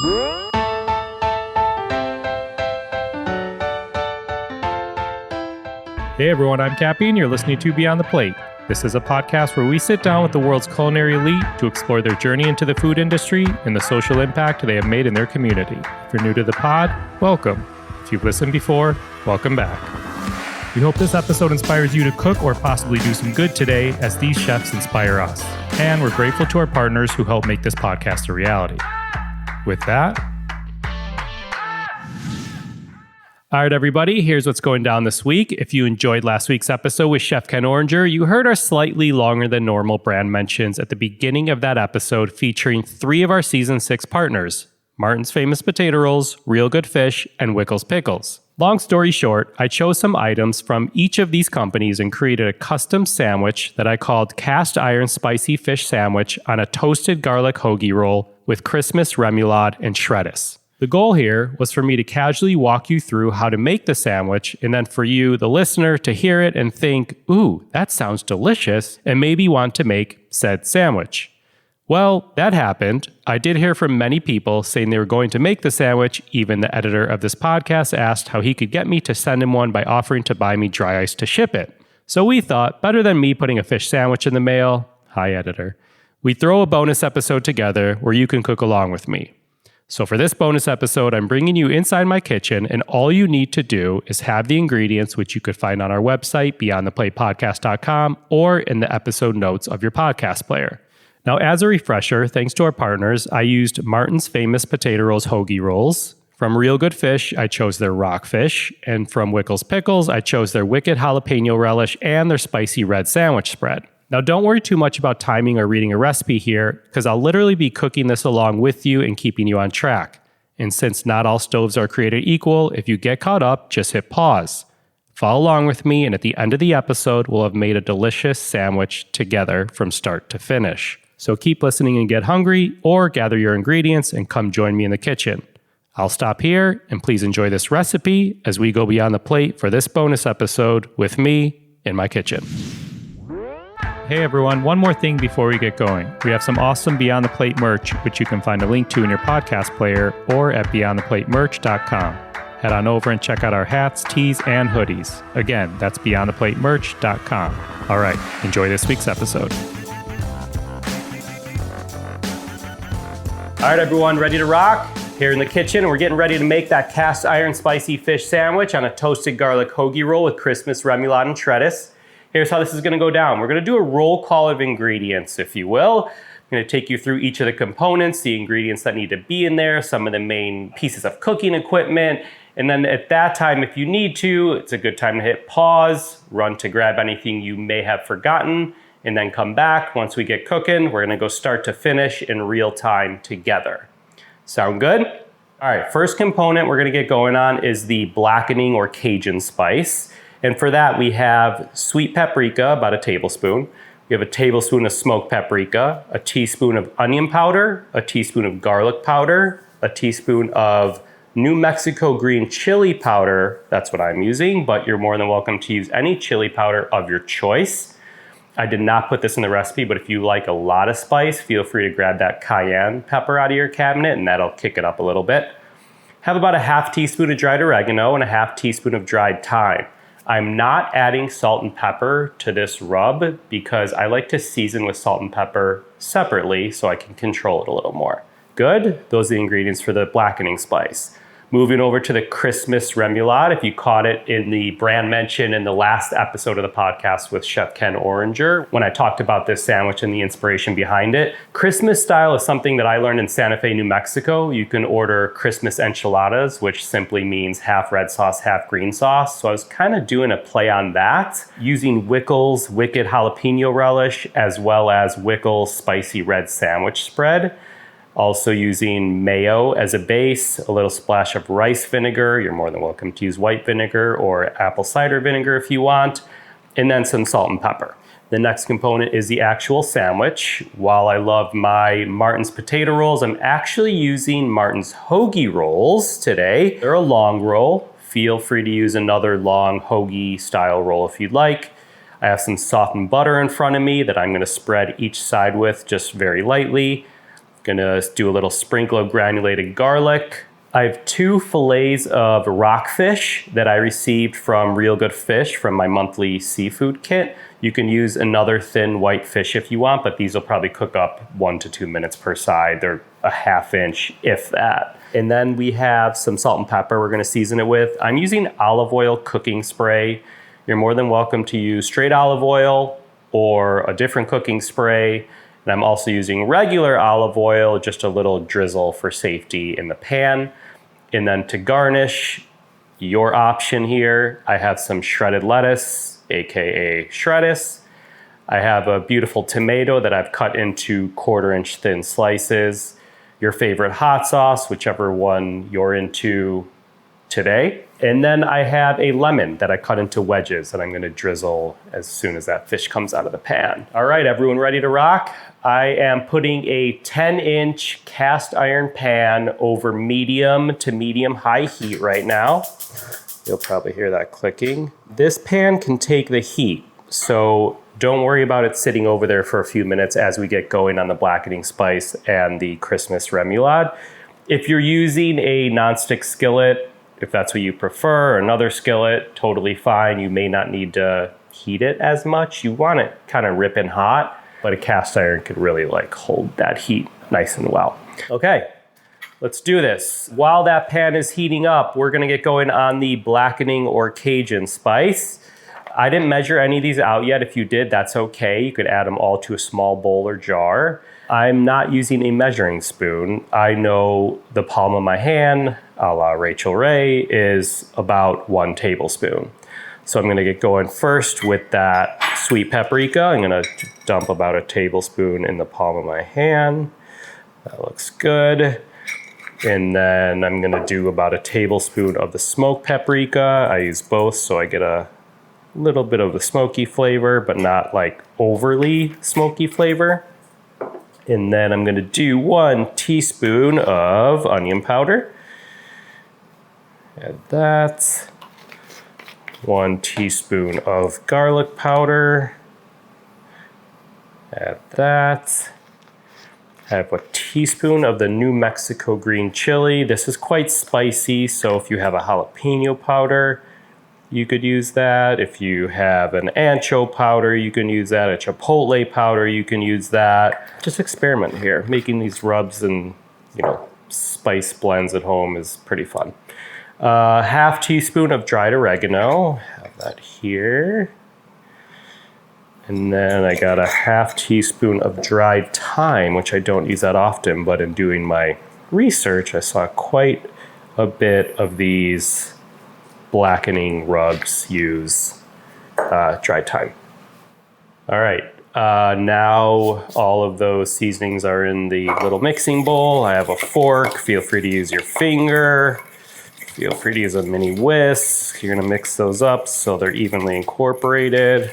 Hey everyone, I'm Cappy and you're listening to Beyond the Plate. This is a podcast where we sit down with the world's culinary elite to explore their journey into the food industry and the social impact they have made in their community. If you're new to the pod, welcome. If you've listened before, welcome back. We hope this episode inspires you to cook or possibly do some good today as these chefs inspire us. And we're grateful to our partners who help make this podcast a reality. With that, all right, everybody, here's what's going down this week. If you enjoyed last week's episode with Chef Ken Oranger, you heard our slightly longer than normal brand mentions at the beginning of that episode featuring 3 of our Season 6 partners, Martin's Famous Potato Rolls, Real Good Fish, and Wickles Pickles. Long story short, I chose some items from each of these companies and created a custom sandwich that I called Cast Iron Spicy Fish Sandwich on a toasted garlic hoagie roll with Christmas Remoulade and shreddis. The goal here was for me to casually walk you through how to make the sandwich, and then for you, the listener, to hear it and think, ooh, that sounds delicious, and maybe want to make said sandwich. Well, that happened. I did hear from many people saying they were going to make the sandwich. Even the editor of this podcast asked how he could get me to send him one by offering to buy me dry ice to ship it. So we thought, better than me putting a fish sandwich in the mail, hi editor, we throw a bonus episode together where you can cook along with me. So for this bonus episode, I'm bringing you inside my kitchen, and all you need to do is have the ingredients, which you could find on our website, beyondtheplatepodcast.com, or in the episode notes of your podcast player. Now, as a refresher, thanks to our partners, I used Martin's Famous Potato Rolls hoagie rolls. From Real Good Fish, I chose their rockfish. And from Wickles Pickles, I chose their wicked jalapeno relish and their spicy red sandwich spread. Now, don't worry too much about timing or reading a recipe here, because I'll literally be cooking this along with you and keeping you on track. And since not all stoves are created equal, if you get caught up, just hit pause. Follow along with me, and at the end of the episode, we'll have made a delicious sandwich together from start to finish. So keep listening and get hungry, or gather your ingredients and come join me in the kitchen. I'll stop here, and please enjoy this recipe as we go beyond the plate for this bonus episode with me in my kitchen. Hey everyone, one more thing before we get going. We have some awesome Beyond the Plate merch, which you can find a link to in your podcast player or at beyondtheplatemerch.com. Head on over and check out our hats, tees, and hoodies. Again, that's beyondtheplatemerch.com. All right, enjoy this week's episode. All right, everyone, ready to rock? Here in the kitchen, we're getting ready to make that cast iron spicy fish sandwich on a toasted garlic hoagie roll with Christmas Remoulade and shreddis. Here's how this is gonna go down. We're gonna do a roll call of ingredients, if you will. I'm gonna take you through each of the components, the ingredients that need to be in there, some of the main pieces of cooking equipment, and then at that time, if you need to, it's a good time to hit pause, run to grab anything you may have forgotten, and then come back. Once we get cooking, we're gonna go start to finish in real time together. Sound good? All right, first component we're gonna get going on is the blackening or Cajun spice. And for that, we have sweet paprika, about a tablespoon. We have a tablespoon of smoked paprika, a teaspoon of onion powder, a teaspoon of garlic powder, a teaspoon of New Mexico green chili powder. That's what I'm using, but you're more than welcome to use any chili powder of your choice. I did not put this in the recipe, but if you like a lot of spice, feel free to grab that cayenne pepper out of your cabinet and that'll kick it up a little bit. Have about a half teaspoon of dried oregano and a half teaspoon of dried thyme. I'm not adding salt and pepper to this rub because I like to season with salt and pepper separately so I can control it a little more. Good, those are the ingredients for the blackening spice. Moving over to the Christmas Remoulade, if you caught it in the brand mention in the last episode of the podcast with Chef Ken Oranger, when I talked about this sandwich and the inspiration behind it. Christmas style is something that I learned in Santa Fe, New Mexico. You can order Christmas enchiladas, which simply means half red sauce, half green sauce. So I was kind of doing a play on that, using Wickles Wicked Jalapeno Relish, as well as Wickles Spicy Red Sandwich Spread. Also using mayo as a base, a little splash of rice vinegar. You're more than welcome to use white vinegar or apple cider vinegar if you want, and then some salt and pepper. The next component is the actual sandwich. While I love my Martin's potato rolls, I'm actually using Martin's hoagie rolls today. They're a long roll. Feel free to use another long hoagie style roll if you'd like. I have some softened butter in front of me that I'm gonna spread each side with just very lightly. Gonna do a little sprinkle of granulated garlic. I have 2 fillets of rockfish that I received from Real Good Fish from my monthly seafood kit. You can use another thin white fish if you want, but these will probably cook up 1 to 2 minutes per side. They're a 1/2 inch, if that. And then we have some salt and pepper we're gonna season it with. I'm using olive oil cooking spray. You're more than welcome to use straight olive oil or a different cooking spray. And I'm also using regular olive oil, just a little drizzle for safety in the pan. And then to garnish, your option here, I have some shredded lettuce, AKA shreddis. I have a beautiful tomato that I've cut into 1/4 inch thin slices. Your favorite hot sauce, whichever one you're into today. And then I have a lemon that I cut into wedges that I'm gonna drizzle as soon as that fish comes out of the pan. All right, everyone ready to rock? I am putting a 10-inch cast iron pan over medium to medium high heat right now. You'll probably hear that clicking. This pan can take the heat, so don't worry about it sitting over there for a few minutes as we get going on the blackening spice and the Christmas remoulade. If you're using a nonstick skillet, if that's what you prefer, another skillet, totally fine. You may not need to heat it as much. You want it kind of ripping hot, but a cast iron could really like hold that heat nice and well. Okay, let's do this. While that pan is heating up, we're gonna get going on the blackening or Cajun spice. I didn't measure any of these out yet. If you did, that's okay. You could add them all to a small bowl or jar. I'm not using a measuring spoon. I know the palm of my hand, a la Rachel Ray, is about 1 tablespoon. So I'm gonna get going first with that sweet paprika. I'm gonna dump about 1 tablespoon in the palm of my hand. That looks good. And then I'm gonna do about 1 tablespoon of the smoked paprika. I use both so I get a little bit of the smoky flavor, but not like overly smoky flavor. And then I'm gonna do 1 teaspoon of onion powder. Add that. 1 teaspoon of garlic powder. Add that. I have 1 teaspoon of the New Mexico green chili. This is quite spicy, so if you have a jalapeno powder, you could use that. If you have an ancho powder, you can use that. A chipotle powder, you can use that. Just experiment here. Making these rubs and, spice blends at home is pretty fun. 1/2 teaspoon of dried oregano. Have that here. And then I got 1/2 teaspoon of dried thyme, which I don't use that often, but in doing my research, I saw quite a bit of these blackening rubs use dried thyme. All right, now all of those seasonings are in the little mixing bowl. I have a fork. Feel free to use your finger. Feel free to use a mini whisk. You're gonna mix those up so they're evenly incorporated.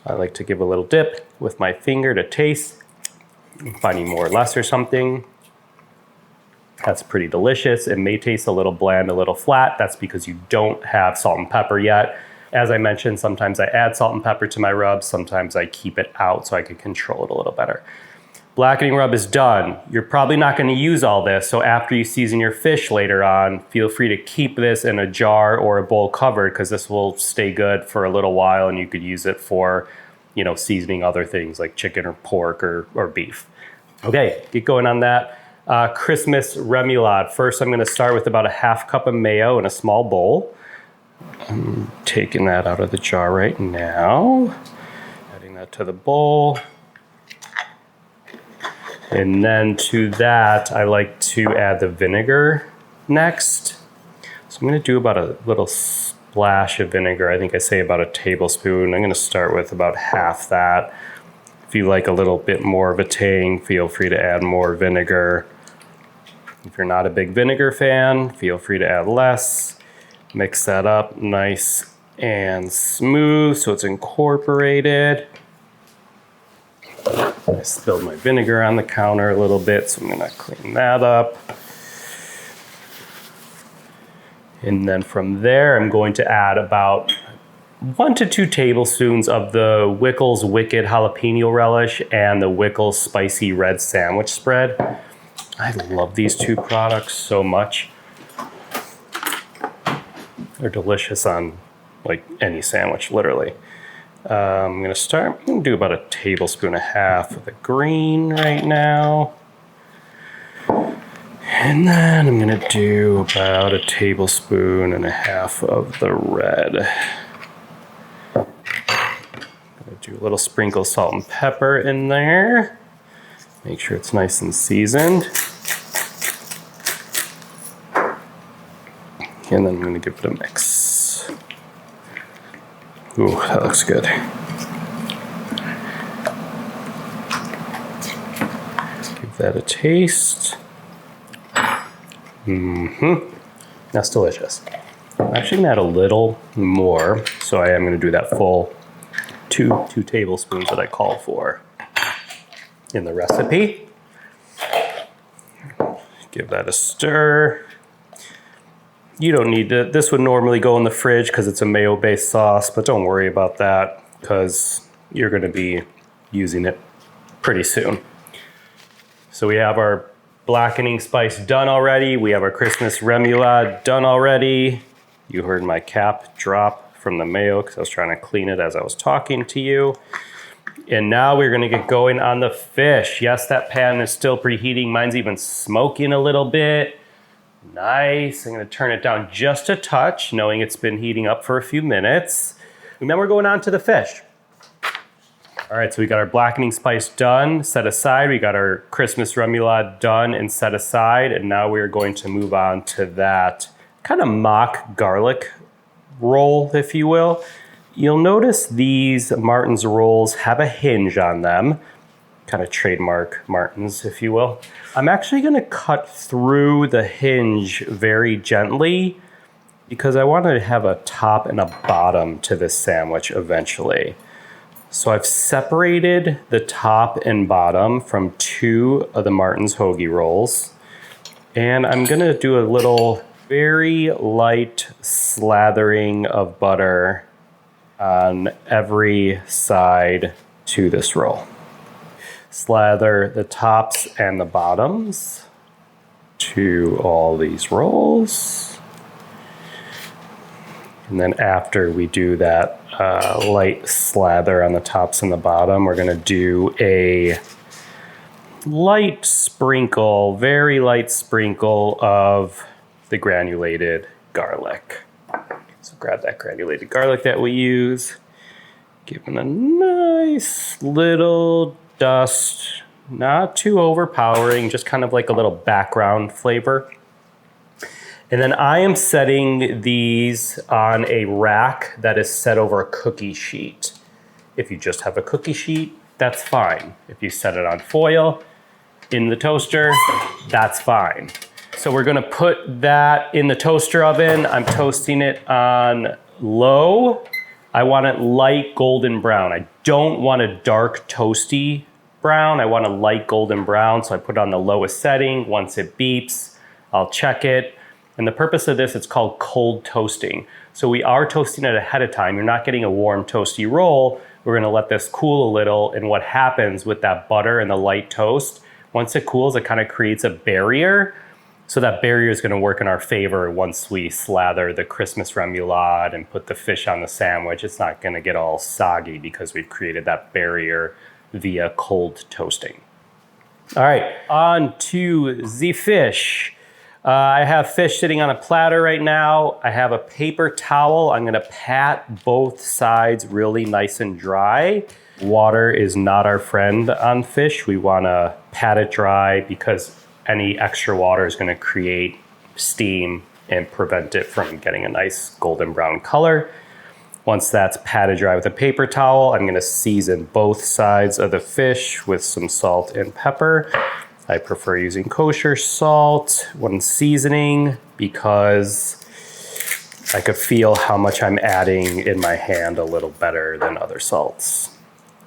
I like to give a little dip with my finger to taste. If I need more or less or something. That's pretty delicious. It may taste a little bland, a little flat. That's because you don't have salt and pepper yet. As I mentioned, sometimes I add salt and pepper to my rubs. Sometimes I keep it out so I can control it a little better. Blackening rub is done. You're probably not gonna use all this, so after you season your fish later on, feel free to keep this in a jar or a bowl covered because this will stay good for a little while and you could use it for, seasoning other things like chicken or pork or beef. Okay, get going on that. Christmas remoulade. First, I'm gonna start with about 1/2 cup of mayo in a small bowl. I'm taking that out of the jar right now. Adding that to the bowl. And then to that, I like to add the vinegar next. So I'm gonna do about a little splash of vinegar. I think I say about 1 tablespoon. I'm gonna start with about 1/2 that. If you like a little bit more of a tang, feel free to add more vinegar. If you're not a big vinegar fan, feel free to add less. Mix that up nice and smooth so it's incorporated. I spilled my vinegar on the counter a little bit, so I'm gonna clean that up. And then from there, I'm going to add about 1 to 2 tablespoons of the Wickles Wicked Jalapeno Relish and the Wickles Spicy Red Sandwich Spread. I love these two products so much. They're delicious on like any sandwich, literally. I'm gonna do about 1.5 tablespoons of the green right now. And then I'm gonna do about 1.5 tablespoons of the red. I'm gonna do a little sprinkle of salt and pepper in there. Make sure it's nice and seasoned. And then I'm gonna give it a mix. Ooh, that looks good. Give that a taste. That's delicious. I'm actually gonna add a little more, so I am gonna do that full two tablespoons that I call for in the recipe. Give that a stir. You don't need to, this would normally go in the fridge because it's a mayo-based sauce, but don't worry about that because you're gonna be using it pretty soon. So we have our blackening spice done already. We have our Christmas Remoulade done already. You heard my cap drop from the mayo because I was trying to clean it as I was talking to you. And now we're gonna get going on the fish. Yes, that pan is still preheating. Mine's even smoking a little bit. Nice. I'm gonna turn it down just a touch, knowing it's been heating up for a few minutes. And then we're going on to the fish. All right, so we got our blackening spice done, set aside. We got our Christmas Remoulade done and set aside. And now we're going to move on to that kind of mock garlic roll, if you will. You'll notice these Martin's rolls have a hinge on them, kind of trademark Martin's, if you will. I'm actually gonna cut through the hinge very gently because I want to have a top and a bottom to this sandwich eventually. So I've separated the top and bottom from 2 of the Martin's hoagie rolls. And I'm gonna do a little very light slathering of butter on every side to this roll. Slather the tops and the bottoms to all these rolls. And then after we do that light slather on the tops and the bottom, we're gonna do a light sprinkle, very light sprinkle of the granulated garlic. So grab that granulated garlic that we use, give it a nice little dust, not too overpowering, just kind of like a little background flavor. And then I am setting these on a rack that is set over a cookie sheet. If you just have a cookie sheet, that's fine. If you set it on foil in the toaster, that's fine. So we're gonna put that in the toaster oven. I'm toasting it on low. I want it light golden brown. I don't want a dark toasty brown. I want a light golden brown, so I put it on the lowest setting. Once it beeps, I'll check it. And the purpose of this, it's called cold toasting. So we are toasting it ahead of time. You're not getting a warm toasty roll. We're gonna let this cool a little, and what happens with that butter and the light toast, once it cools, it kind of creates a barrier. So that barrier is gonna work in our favor once we slather the Christmas Remoulade and put the fish on the sandwich. It's not gonna get all soggy because we've created that barrier via cold toasting. All right, on to the fish. I have fish sitting on a platter right now. I have a paper towel. I'm gonna pat both sides really nice and dry. Water is not our friend on fish. We wanna pat it dry because any extra water is gonna create steam and prevent it from getting a nice golden brown color. Once that's patted dry with a paper towel, I'm gonna season both sides of the fish with some salt and pepper. I prefer using kosher salt when seasoning because I could feel how much I'm adding in my hand a little better than other salts.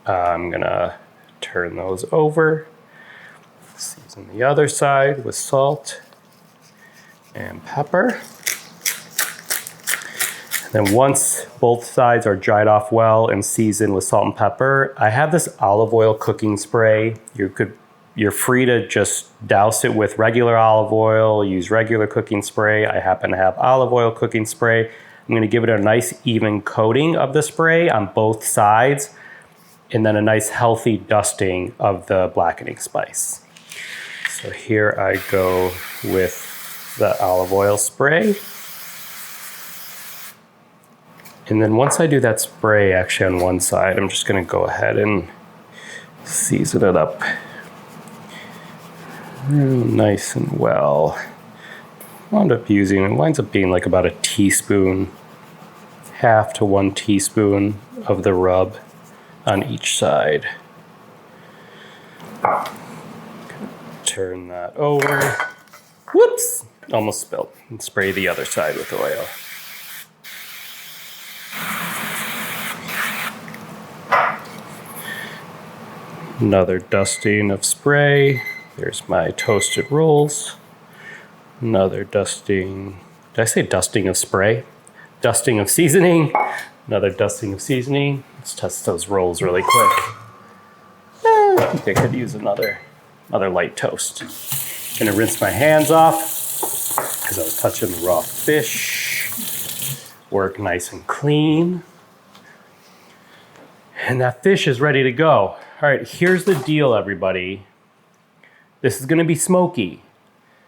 I'm gonna turn those over, season the other side with salt and pepper. Then once both sides are dried off well and seasoned with salt and pepper, I have this olive oil cooking spray. You're free to just douse it with regular olive oil, use regular cooking spray. I happen to have olive oil cooking spray. I'm gonna give it a nice even coating of the spray on both sides, and then a nice healthy dusting of the blackening spice. So here I go with the olive oil spray. And then once I do that spray actually on one side, I'm just gonna go ahead and season it up real nice and well. It winds up being like about a teaspoon, half to 1 teaspoon of the rub on each side. Turn that over. Whoops, almost spilled. And spray the other side with oil. Another dusting of spray. There's my toasted rolls. Another dusting. Did I say dusting of spray? Dusting of seasoning. Another dusting of seasoning. Let's test those rolls really quick. I think I could use another light toast. Gonna rinse my hands off because I was touching the raw fish. Work nice and clean. And that fish is ready to go. All right, here's the deal, everybody. This is gonna be smoky.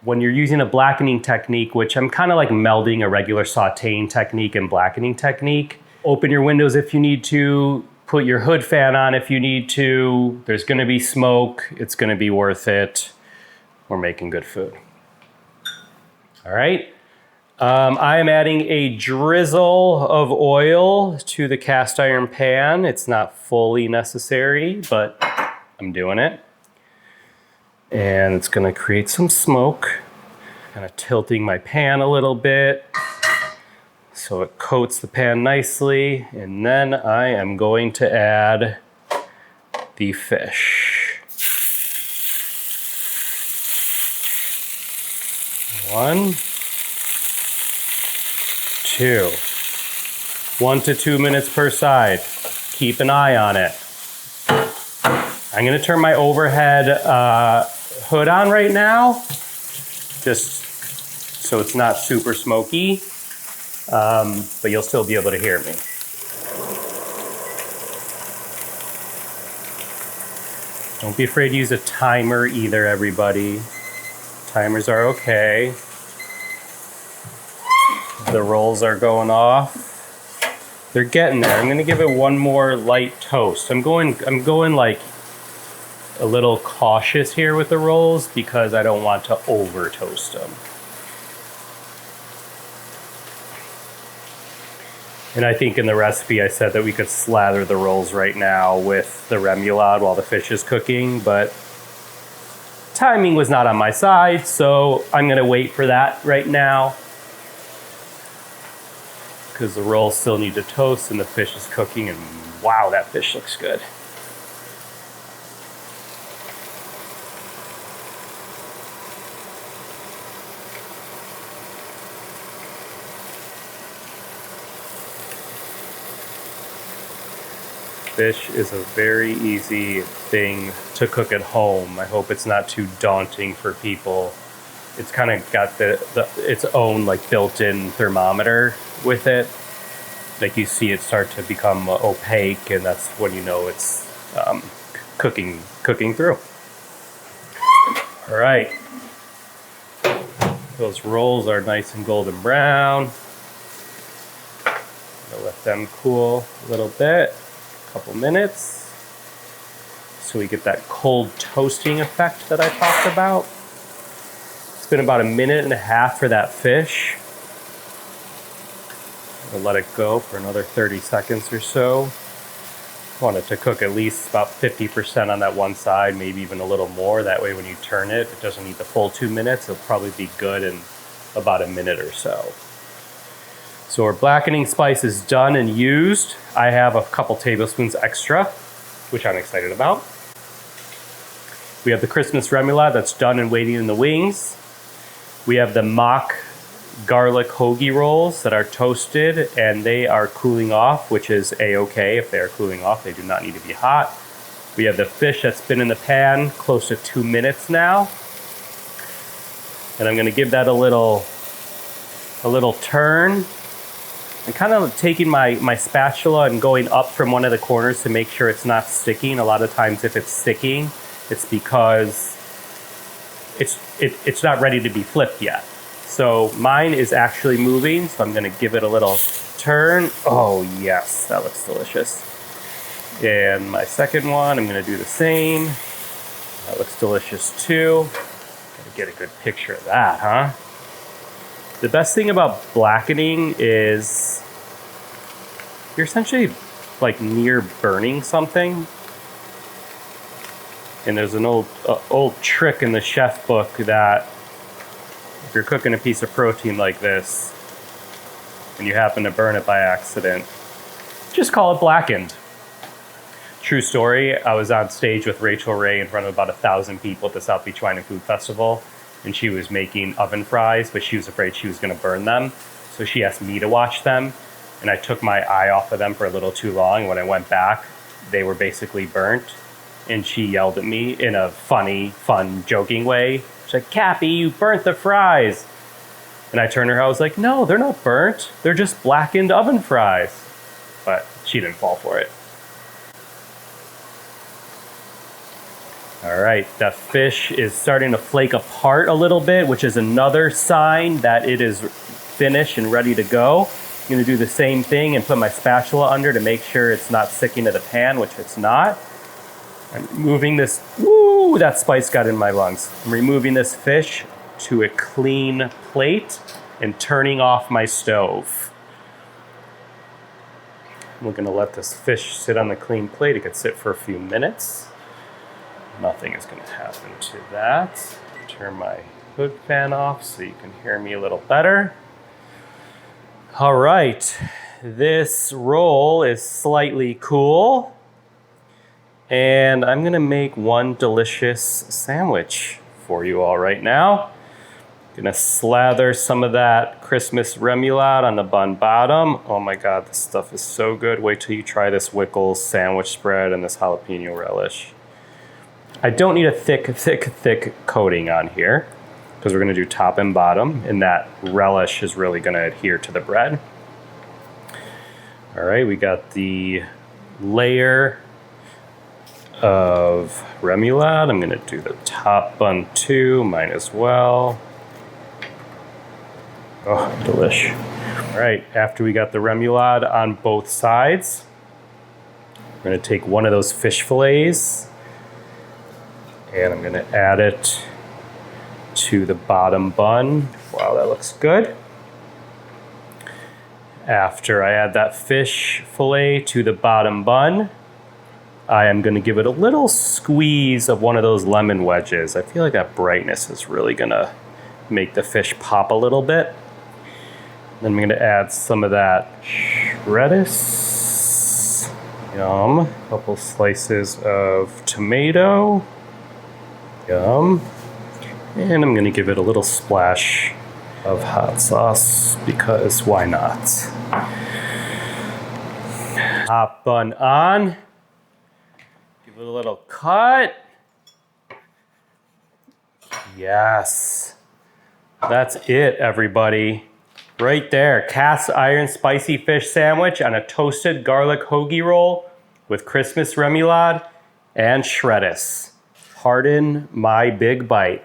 When you're using a blackening technique, which I'm kind of like melding a regular sauteing technique and blackening technique, open your windows if you need to, put your hood fan on if you need to. There's gonna be smoke, it's gonna be worth it. We're making good food. All right, I am adding a drizzle of oil to the cast iron pan. It's not fully necessary, but I'm doing it. And it's gonna create some smoke. Kind of tilting my pan a little bit so it coats the pan nicely. And then I am going to add the fish. 1, 2. 1 to 2 minutes per side. Keep an eye on it. I'm gonna turn my overhead hood on right now, just so it's not super smoky, but you'll still be able to hear me. Don't be afraid to use a timer either, everybody. Timers are okay. The rolls are going off. They're getting there. I'm gonna give it one more light toast. I'm going like a little cautious here with the rolls because I don't want to over toast them. And I think in the recipe I said that we could slather the rolls right now with the remoulade while the fish is cooking, but timing was not on my side, so I'm gonna wait for that right now because the rolls still need to toast and the fish is cooking, and wow, that fish looks good. Fish is a very easy thing to cook at home. I hope it's not too daunting for people. It's kind of got its own like built-in thermometer with it. Like you see it start to become opaque, and that's when you know it's cooking through. All right, those rolls are nice and golden brown. I'll let them cool a little bit. Couple minutes so we get that cold toasting effect that I talked about. It's been about 1.5 minutes for that fish. I'll let it go for another 30 seconds or so. I want it to cook at least about 50% on that one side, maybe even a little more. That way when you turn it, it doesn't need the full 2 minutes. It'll probably be good in about 1 minute or so. So our blackening spice is done and used. I have a couple tablespoons extra, which I'm excited about. We have the Christmas Remoulade that's done and waiting in the wings. We have the mock garlic hoagie rolls that are toasted and they are cooling off, which is a-okay. If they are cooling off, they do not need to be hot. We have the fish that's been in the pan close to 2 minutes now. And I'm gonna give that a little turn. I'm kind of taking my spatula and going up from one of the corners to make sure it's not sticking. A lot of times if it's sticking, it's because it's not ready to be flipped yet. So mine is actually moving, so I'm gonna give it a little turn. Oh yes, that looks delicious. And my second one, I'm gonna do the same. That looks delicious too. Gotta get a good picture of that, huh? The best thing about blackening is you're essentially like near burning something. And there's an old trick in the chef book that if you're cooking a piece of protein like this and you happen to burn it by accident, just call it blackened. True story, I was on stage with Rachel Ray in front of about 1,000 people at the South Beach Wine and Food Festival, and she was making oven fries, but she was afraid she was gonna burn them. So she asked me to watch them, and I took my eye off of them for a little too long. When I went back, they were basically burnt, and she yelled at me in a funny, fun, joking way. She's like, "Cappy, you burnt the fries." And I turned to her, I was like, "No, they're not burnt. They're just blackened oven fries." But she didn't fall for it. All right, the fish is starting to flake apart a little bit, which is another sign that it is finished and ready to go. I'm gonna do the same thing and put my spatula under to make sure it's not sticking to the pan, which it's not. I'm moving this, woo, that spice got in my lungs. I'm removing this fish to a clean plate and turning off my stove. We're gonna let this fish sit on the clean plate. It could sit for a few minutes. Nothing is going to happen to that. Turn my hood fan off so you can hear me a little better. All right, this roll is slightly cool. And I'm going to make one delicious sandwich for you all right now. I'm going to slather some of that Christmas Remoulade on the bun bottom. Oh my God, this stuff is so good. Wait till you try this Wickles sandwich spread and this jalapeno relish. I don't need a thick coating on here because we're gonna do top and bottom, and that relish is really gonna adhere to the bread. All right, we got the layer of remoulade. I'm gonna do the top bun too, mine as well. Oh, delish. All right, after we got the remoulade on both sides, we're gonna take one of those fish fillets and I'm gonna add it to the bottom bun. Wow, that looks good. After I add that fish fillet to the bottom bun, I am gonna give it a little squeeze of one of those lemon wedges. I feel like that brightness is really gonna make the fish pop a little bit. Then I'm gonna add some of that lettuce. Yum. A couple slices of tomato. Yum. And I'm gonna give it a little splash of hot sauce because why not? Top bun on. Give it a little cut. Yes. That's it, everybody. Right there. Cast iron spicy fish sandwich on a toasted garlic hoagie roll with Christmas Remoulade and shreddis. Pardon my big bite.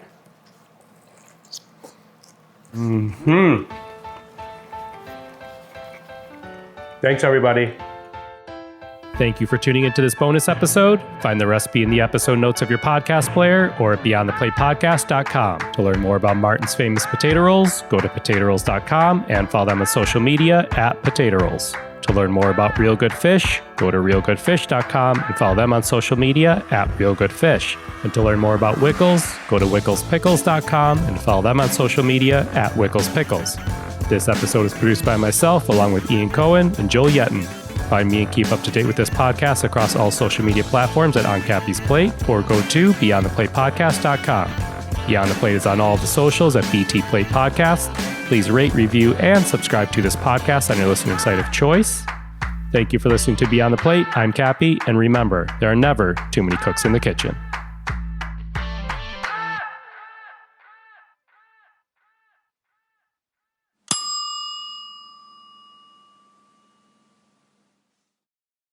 Thanks, everybody. Thank you for tuning into this bonus episode. Find the recipe in the episode notes of your podcast player or at beyondtheplatepodcast.com. To learn more about Martin's famous potato rolls, go to potatorolls.com and follow them on social media at Potato Rolls. To learn more about Real Good Fish, go to realgoodfish.com and follow them on social media at Real Good Fish. And to learn more about Wickles, go to wicklespickles.com and follow them on social media at Wickles Pickles. This episode is produced by myself along with Ian Cohen and Joel Yetton. Find me and keep up to date with this podcast across all social media platforms at On Cappy's Plate or go to beyondtheplatepodcast.com. Beyond the Plate is on all of the socials at BT Plate Podcast. please rate, review, and subscribe to this podcast on your listening site of choice. Thank you for listening to Beyond the Plate. I'm Cappy, and remember, there are never too many cooks in the kitchen.